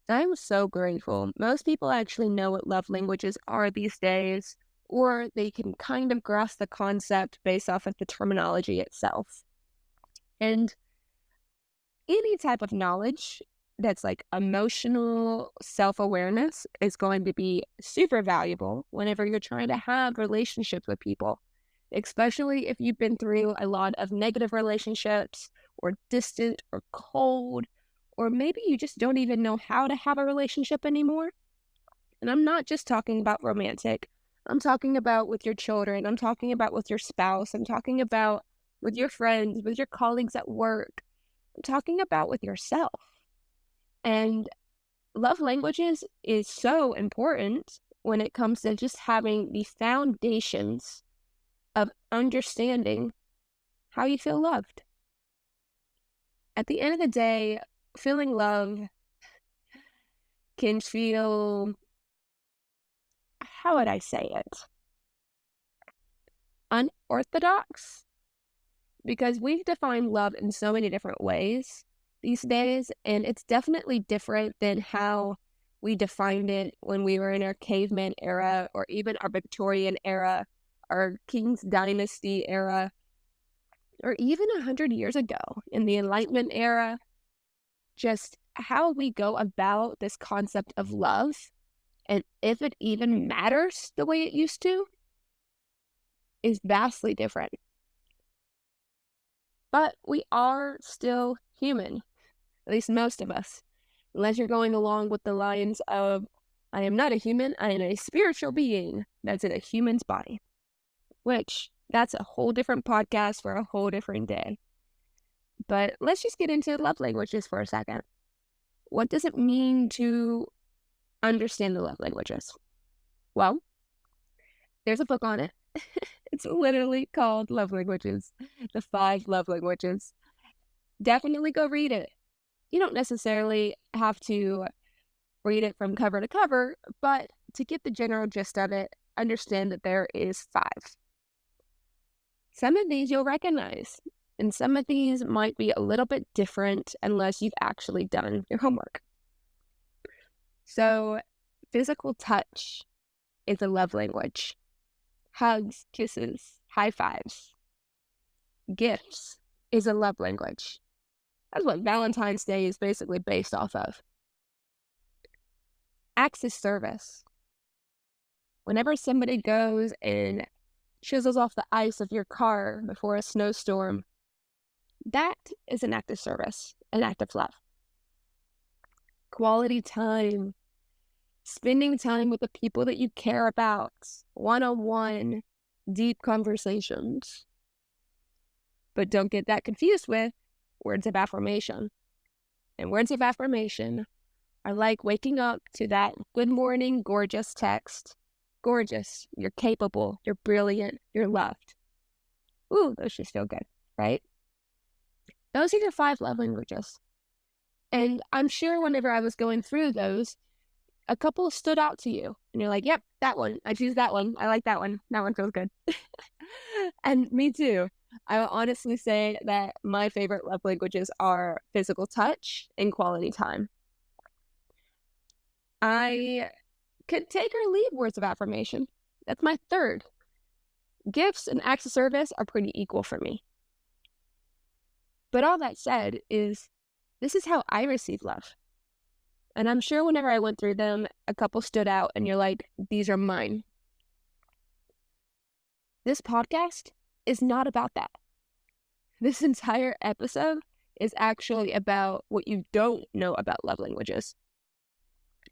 I'm so grateful. Most people actually know what love languages are these days, or they can kind of grasp the concept based off of the terminology itself. And any type of knowledge that's like emotional self awareness is going to be super valuable whenever you're trying to have relationships with people, especially if you've been through a lot of negative relationships or distant or cold, or maybe you just don't even know how to have a relationship anymore. And I'm not just talking about romantic, I'm talking about with your children, I'm talking about with your spouse, I'm talking about with your friends, with your colleagues at work, I'm talking about with yourself. And love languages is so important when it comes to just having the foundations of understanding how you feel loved. At the end of the day, feeling love can feel, how would I say it, unorthodox because we've defined love in so many different ways these days, and it's definitely different than how we defined it when we were in our caveman era or even our Victorian era, our King's Dynasty era, or even 100 years ago in the Enlightenment era. Just how we go about this concept of love and if it even matters the way it used to is vastly different. But we are still human, at least most of us, unless you're going along with the lines of, I am not a human, I am a spiritual being that's in a human's body, which that's a whole different podcast for a whole different day. But let's just get into love languages for a second. What does it mean to understand the love languages? Well, there's a book on it. It's literally called Love Languages, the 5 love languages. Definitely go read it. You don't necessarily have to read it from cover to cover, but to get the general gist of it, understand that there is 5. Some of these you'll recognize, and some of these might be a little bit different unless you've actually done your homework. So, physical touch is a love language. Hugs, kisses, high fives. Gifts is a love language. That's what Valentine's Day is basically based off of. Acts of service. Whenever somebody goes and chisels off the ice of your car before a snowstorm, that is an act of service, an act of love. Quality time. Spending time with the people that you care about, one-on-one, deep conversations. But don't get that confused with words of affirmation. And words of affirmation are like waking up to that good morning, gorgeous text. Gorgeous, you're capable, you're brilliant, you're loved. Ooh, those just feel good, right? Those are your 5 love languages. And I'm sure whenever I was going through those, a couple stood out to you. And you're like, yep, that one. I choose that one. I like that one. That one feels good. And me too. I will honestly say that my favorite love languages are physical touch and quality time. I could take or leave words of affirmation. That's my 3rd. Gifts and acts of service are pretty equal for me. But all that said is, this is how I receive love. And I'm sure whenever I went through them, a couple stood out and you're like, these are mine. This podcast is not about that. This entire episode is actually about what you don't know about love languages.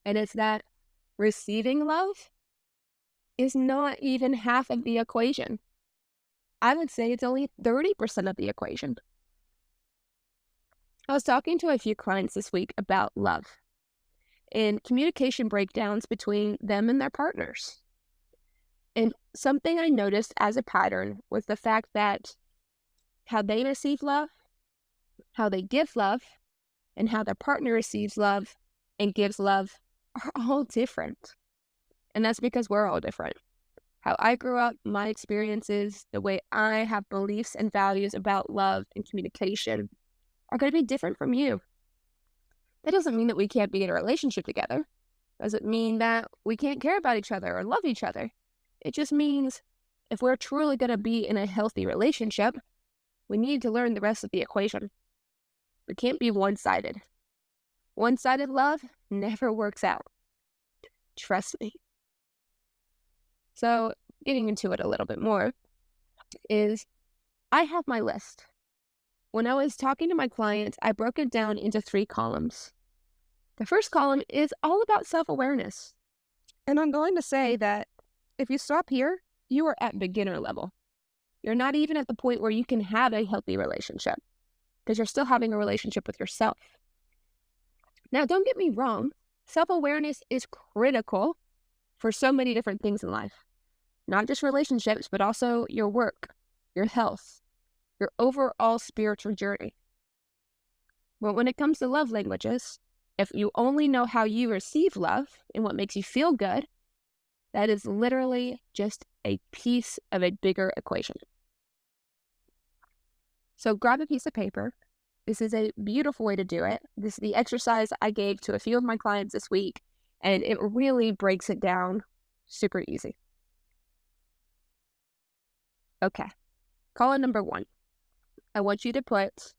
And it's that receiving love is not even half of the equation. I would say it's only 30% of the equation. I was talking to a few clients this week about love and communication breakdowns between them and their partners. And something I noticed as a pattern was the fact that how they receive love, how they give love, and how their partner receives love and gives love are all different. And that's because we're all different. How I grew up, my experiences, the way I have beliefs and values about love and communication are going to be different from you. That doesn't mean that we can't be in a relationship together. Doesn't mean that we can't care about each other or love each other. It just means if we're truly going to be in a healthy relationship, we need to learn the rest of the equation. We can't be one-sided. One-sided love never works out. Trust me. So, getting into it a little bit more is I have my list. When I was talking to my clients, I broke it down into 3 columns. The first column is all about self-awareness. And I'm going to say that if you stop here, you are at beginner level. You're not even at the point where you can have a healthy relationship because you're still having a relationship with yourself. Now, don't get me wrong. Self-awareness is critical for so many different things in life. Not just relationships, but also your work, your health, your overall spiritual journey. But when it comes to love languages, if you only know how you receive love and what makes you feel good, that is literally just a piece of a bigger equation. So grab a piece of paper. This is a beautiful way to do it. This is the exercise I gave to a few of my clients this week, and it really breaks it down super easy. Okay, column number 1. I want you to put,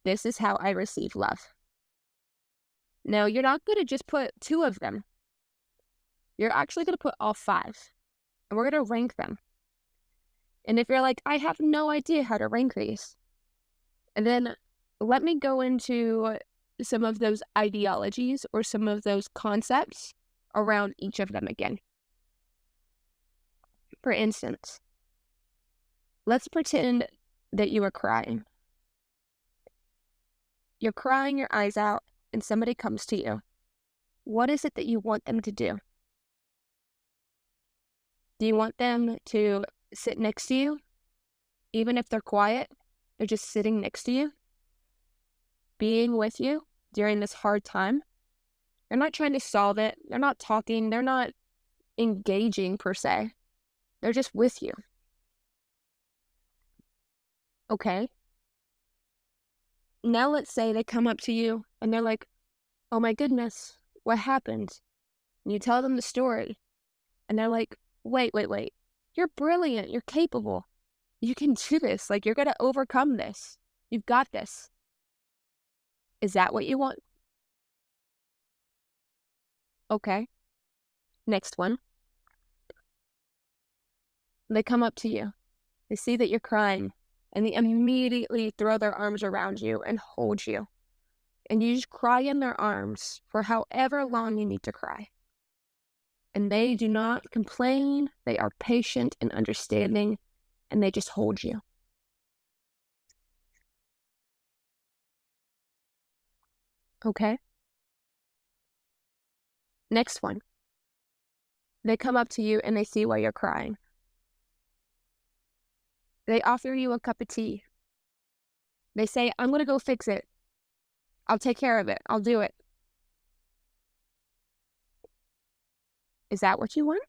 this is how I receive love. Now, you're not going to just put 2 of them. You're actually going to put all 5, and we're going to rank them. And if you're like, I have no idea how to rank these, and then let me go into some of those ideologies or some of those concepts around each of them again. For instance, let's pretend that you are crying. You're crying your eyes out and somebody comes to you. What is it that you want them to do? Do you want them to sit next to you? Even if they're quiet, they're just sitting next to you, being with you during this hard time. They're not trying to solve it. They're not talking. They're not engaging per se. They're just with you. Okay. Now let's say they come up to you and they're like, oh my goodness, what happened? And you tell them the story and they're like, wait. You're brilliant. You're capable. You can do this. Like, you're going to overcome this. You've got this. Is that what you want? Okay. Next one. They come up to you. They see that you're crying and they immediately throw their arms around you and hold you. And you just cry in their arms for however long you need to cry. And they do not complain. They are patient and understanding, and they just hold you. Okay? Next one. They come up to you and they see why you're crying. They offer you a cup of tea. They say, I'm going to go fix it. I'll take care of it. I'll do it. Is that what you want?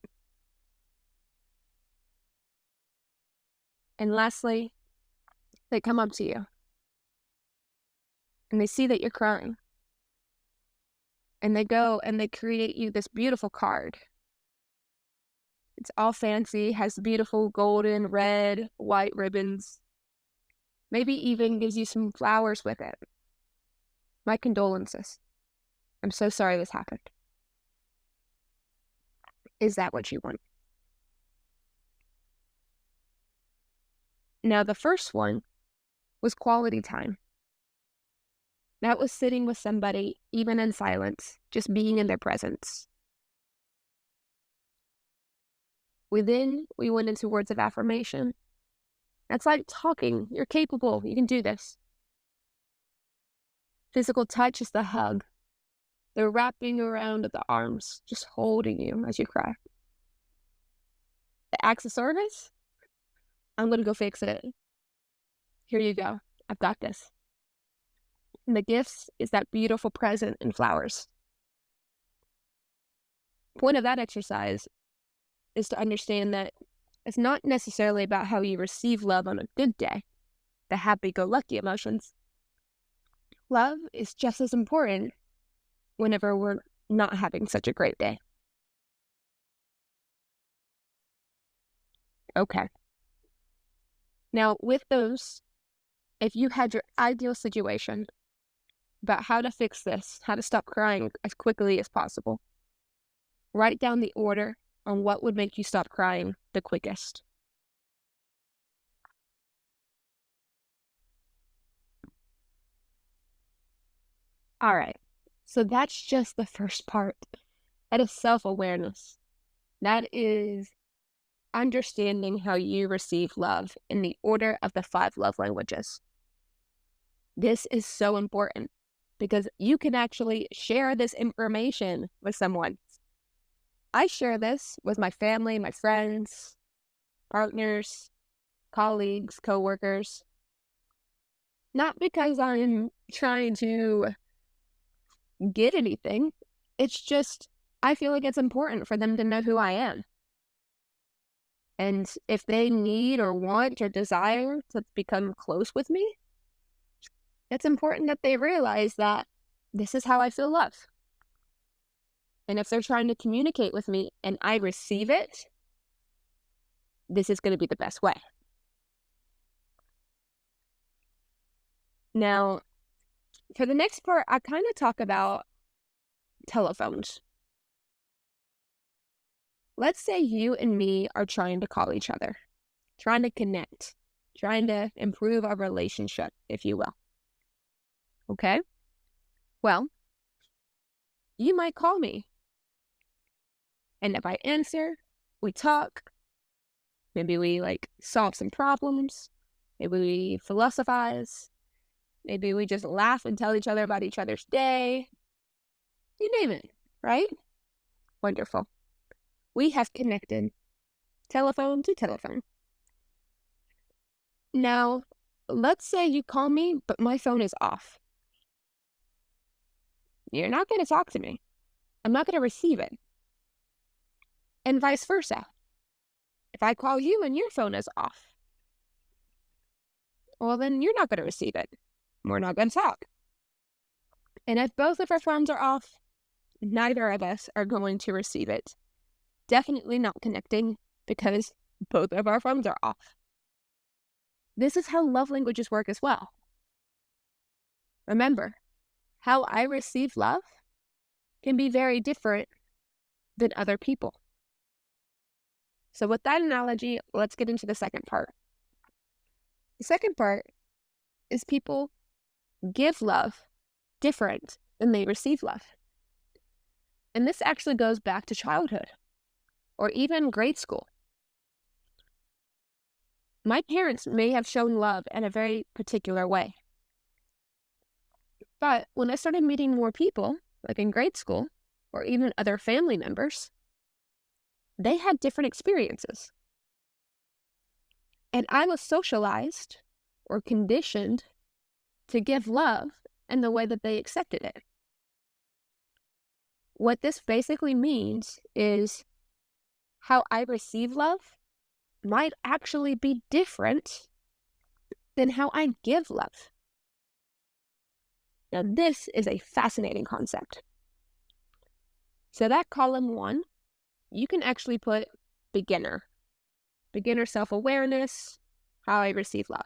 And lastly, they come up to you and they see that you're crying. And they go and they create you this beautiful card. It's all fancy, has beautiful golden, red, white ribbons. Maybe even gives you some flowers with it. My condolences. I'm so sorry this happened. Is that what you want? Now, the first one was quality time. That was sitting with somebody, even in silence, just being in their presence. We went into words of affirmation. That's like talking. You're capable. You can do this. Physical touch is the hug. They're wrapping around the arms, just holding you as you cry. The acts of service? I'm going to go fix it. Here you go. I've got this. And the gifts is that beautiful present and flowers. Point of that exercise is to understand that it's not necessarily about how you receive love on a good day, the happy-go-lucky emotions. Love is just as important whenever we're not having such a great day. Okay. Now, with those, if you had your ideal situation about how to fix this, how to stop crying as quickly as possible, write down the order on what would make you stop crying the quickest. All right. So that's just the first part. That is self-awareness. That is understanding how you receive love in the order of the 5 love languages. This is so important because you can actually share this information with someone. I share this with my family, my friends, partners, colleagues, coworkers, not because I'm trying to get anything. It's just, I feel like it's important for them to know who I am. And if they need or want or desire to become close with me, it's important that they realize that this is how I feel love. And if they're trying to communicate with me and I receive it, this is going to be the best way. Now, for the next part, I kind of talk about telephones. Let's say you and me are trying to call each other, trying to connect, trying to improve our relationship, if you will. Okay? Well, you might call me. And if I answer, we talk. Maybe we solve some problems. Maybe we philosophize. Maybe we just laugh and tell each other about each other's day. You name it, right? Wonderful. We have connected telephone to telephone. Now, let's say you call me, but my phone is off. You're not going to talk to me. I'm not going to receive it. And vice versa. If I call you and your phone is off, well, then you're not going to receive it. We're not going to talk. And if both of our phones are off, neither of us are going to receive it. Definitely not connecting because both of our phones are off. This is how love languages work as well. Remember, how I receive love can be very different than other people. So with that analogy, let's get into the second part. The second part is people give love different than they receive love. And this actually goes back to childhood or even grade school. My parents may have shown love in a very particular way. But when I started meeting more people, like in grade school, or even other family members, they had different experiences. And I was socialized or conditioned to give love in the way that they accepted it. What this basically means is how I receive love might actually be different than how I give love. Now, this is a fascinating concept. So that column 1, you can actually put beginner self-awareness, how I receive love.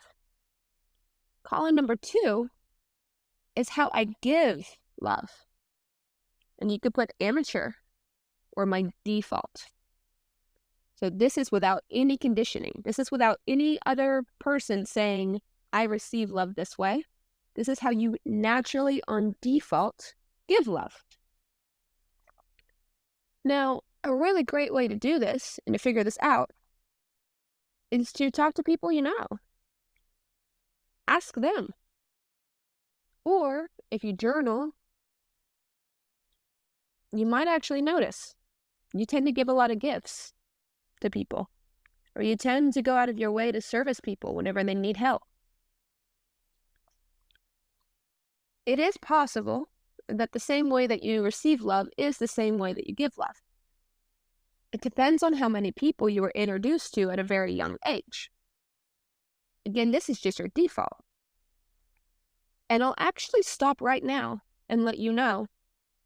Column number 2 is how I give love. And you could put amateur or my default. So this is without any conditioning. This is without any other person saying, I receive love this way. This is how you naturally, on default, give love. Now, a really great way to do this and to figure this out is to talk to people you know. Ask them. Or if you journal, you might actually notice you tend to give a lot of gifts to people, or you tend to go out of your way to service people whenever they need help. It is possible that the same way that you receive love is the same way that you give love. It depends on how many people you were introduced to at a very young age. Again, this is just your default. And I'll actually stop right now and let you know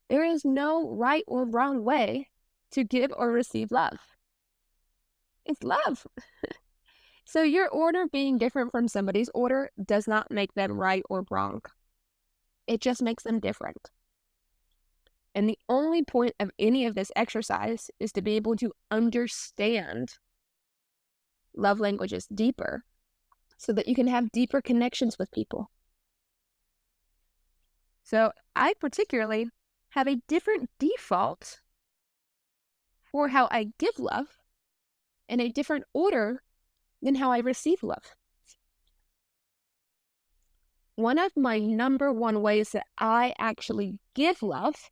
There is no right or wrong way to give or receive love. It's love. So your order being different from somebody's order does not make them right or wrong. It just makes them different. And the only point of any of this exercise is to be able to understand love languages deeper so that you can have deeper connections with people. So I particularly have a different default for how I give love and a different order than how I receive love. One of my number one ways that I actually give love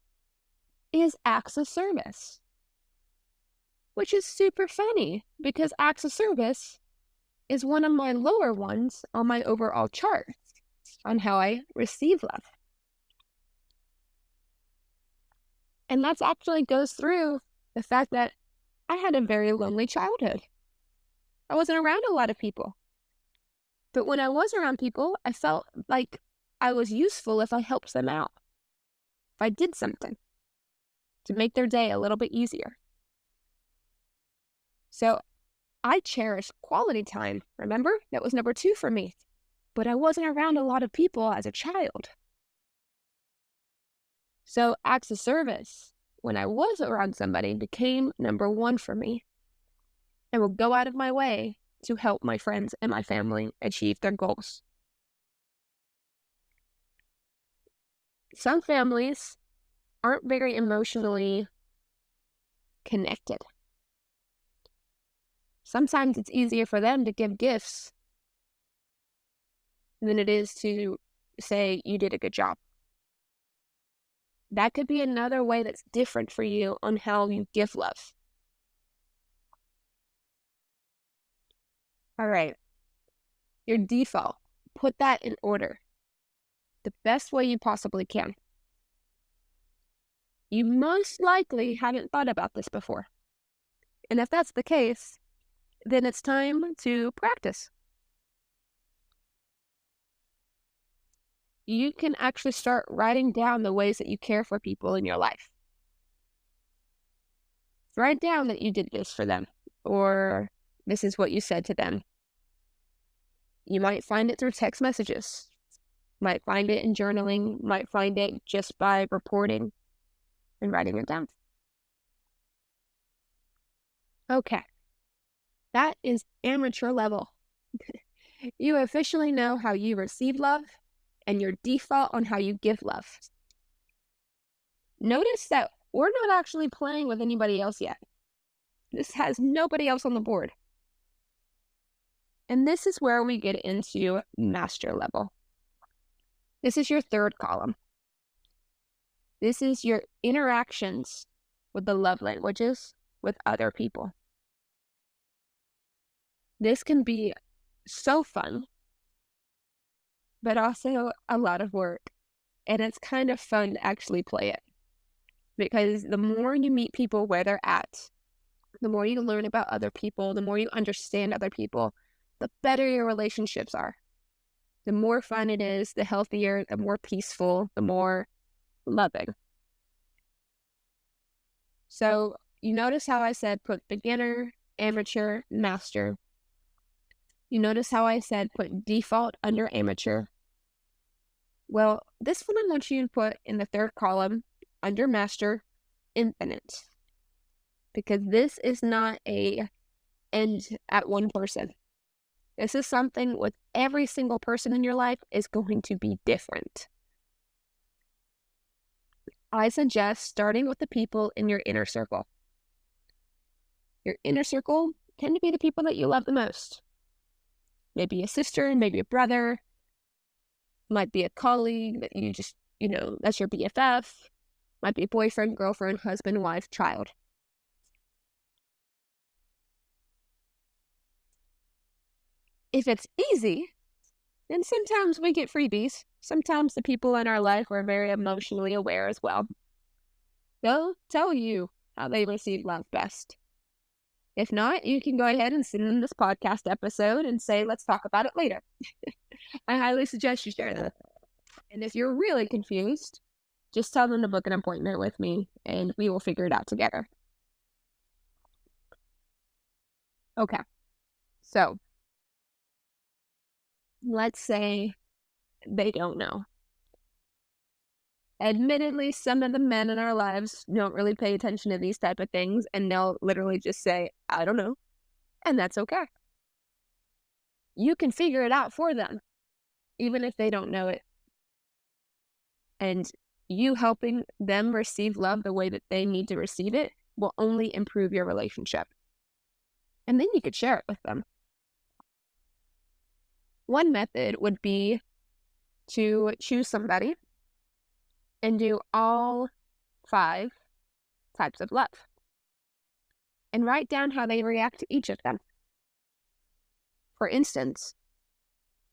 is acts of service, which is super funny because acts of service is one of my lower ones on my overall chart on how I receive love. And that actually goes through the fact that I had a very lonely childhood. I wasn't around a lot of people. But when I was around people, I felt like I was useful if I helped them out, if I did something to make their day a little bit easier. So I cherished quality time, remember? That was number 2 for me. But I wasn't around a lot of people as a child. So acts of service, when I was around somebody, became number 1 for me. I will go out of my way to help my friends and my family achieve their goals. Some families aren't very emotionally connected. Sometimes it's easier for them to give gifts than it is to say you did a good job. That could be another way that's different for you on how you give love. All right. Your default, put that in order the best way you possibly can. You most likely haven't thought about this before. And if that's the case, then it's time to practice. You can actually start writing down the ways that you care for people in your life. Write down that you did this for them, or this is what you said to them. You might find it through text messages, might find it in journaling, might find it just by reporting and writing it down. Okay, that is amateur level. You officially know how you receive love and your default on how you give love. Notice that we're not actually playing with anybody else yet. This has nobody else on the board. And this is where we get into master level. This is your 3rd column. This is your interactions with the love languages with other people. This can be so fun, but also a lot of work. And it's kind of fun to actually play it. Because the more you meet people where they're at, the more you learn about other people, the more you understand other people, the better your relationships are. The more fun it is, the healthier, the more peaceful, the more loving. So you notice how I said put beginner, amateur, master. You notice how I said put default under amateur. Well, this one I want you to put in the 3rd column under master, infinite. Because this is not a end at one person. This is something with every single person in your life is going to be different. I suggest starting with the people in your inner circle. Your inner circle tend to be the people that you love the most. Maybe a sister, maybe a brother, might be a colleague that you just, that's your BFF, might be a boyfriend, girlfriend, husband, wife, child. If it's easy, then sometimes we get freebies. Sometimes the people in our life are very emotionally aware as well. They'll tell you how they receive love best. If not, you can go ahead and send them this podcast episode and say, let's talk about it later. I highly suggest you share that. And if you're really confused, Just tell them to book an appointment with me and we will figure it out together. Okay. So let's say they don't know. Admittedly, some of the men in our lives don't really pay attention to these type of things, and they'll literally just say, I don't know. And that's okay. You can figure it out for them, even if they don't know it. And you helping them receive love the way that they need to receive it will only improve your relationship. And then you could share it with them. One method would be to choose somebody and do all 5 types of love and write down how they react to each of them. For instance,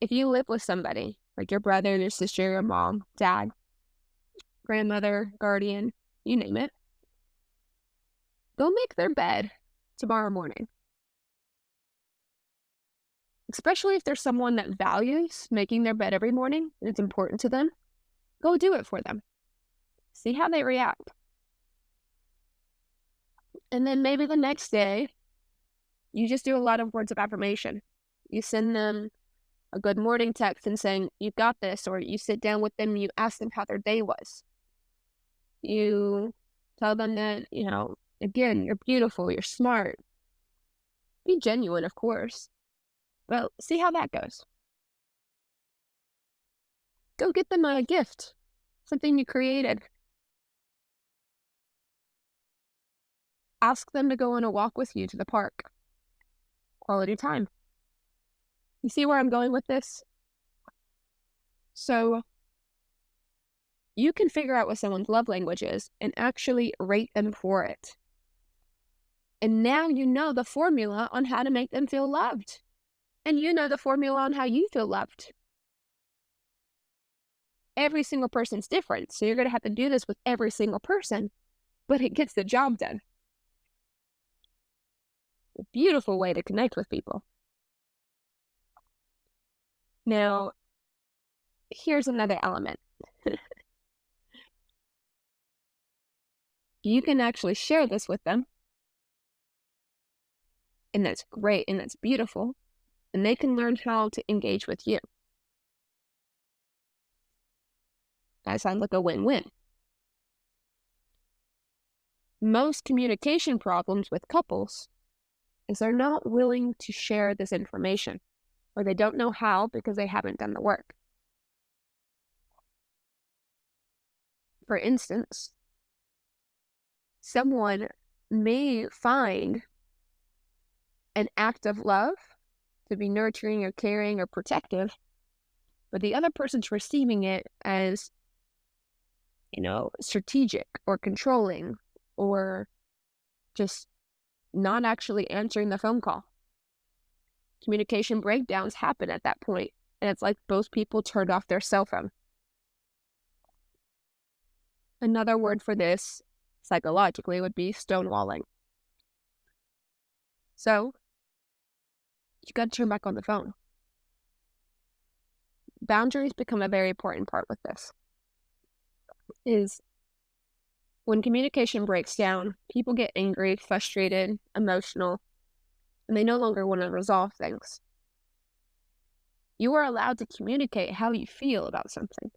if you live with somebody, like your brother, your sister, your mom, dad, grandmother, guardian, you name it, go make their bed tomorrow morning. Especially if there's someone that values making their bed every morning and it's important to them, go do it for them. See how they react. And then maybe the next day, you just do a lot of words of affirmation. You send them a good morning text and saying, you got this, or you sit down with them and you ask them how their day was. You tell them that, again, you're beautiful, you're smart. Be genuine, of course. Well, see how that goes. Go get them a gift, something you created. Ask them to go on a walk with you to the park. Quality time. You see where I'm going with this? So, you can figure out what someone's love language is and actually rate them for it. And now you know the formula on how to make them feel loved. And you know the formula on how you feel loved. Every single person's different, so you're going to have to do this with every single person, but it gets the job done. A beautiful way to connect with people. Now, here's another element. You can actually share this with them, and that's great, and that's beautiful, and they can learn how to engage with you. That sounds like a win-win. Most communication problems with couples is they're not willing to share this information, or they don't know how because they haven't done the work. For instance, someone may find an act of love to be nurturing or caring or protective, but the other person's receiving it as, strategic or controlling or just not actually answering the phone call. Communication breakdowns happen at that point, and it's like both people turned off their cell phone. Another word for this psychologically would be stonewalling. So, you got to turn back on the phone. Boundaries become a very important part with this. Is when communication breaks down, people get angry, frustrated, emotional, and they no longer want to resolve things. You are allowed to communicate how you feel about something,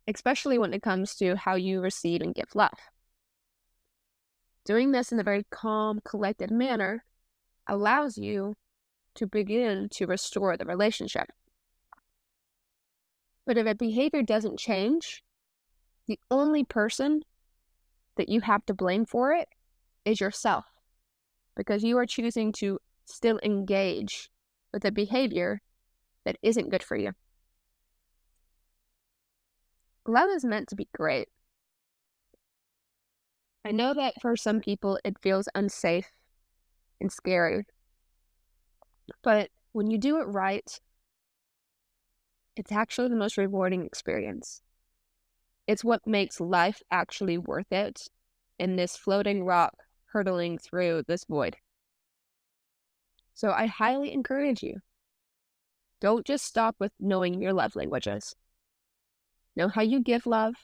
especially when it comes to how you receive and give love. Doing this in a very calm, collected manner allows you to begin to restore the relationship. But if a behavior doesn't change, the only person that you have to blame for it is yourself, because you are choosing to still engage with a behavior that isn't good for you. Love is meant to be great. I know that for some people it feels unsafe and scary, but when you do it right, it's actually the most rewarding experience. It's what makes life actually worth it in this floating rock hurtling through this void. So I highly encourage you, don't just stop with knowing your love languages. Know how you give love,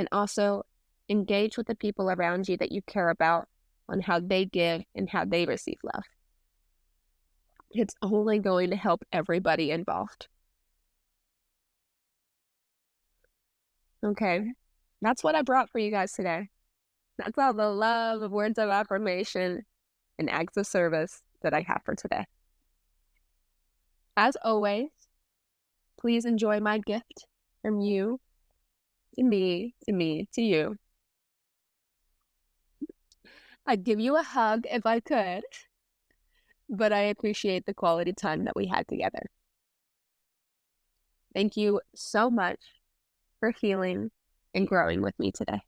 and also engage with the people around you that you care about on how they give and how they receive love. It's only going to help everybody involved. Okay, that's what I brought for you guys today. That's all the love of words of affirmation and acts of service that I have for today. As always, please enjoy my gift from you to you. I'd give you a hug if I could, but I appreciate the quality time that we had together. Thank you so much for healing and growing with me today.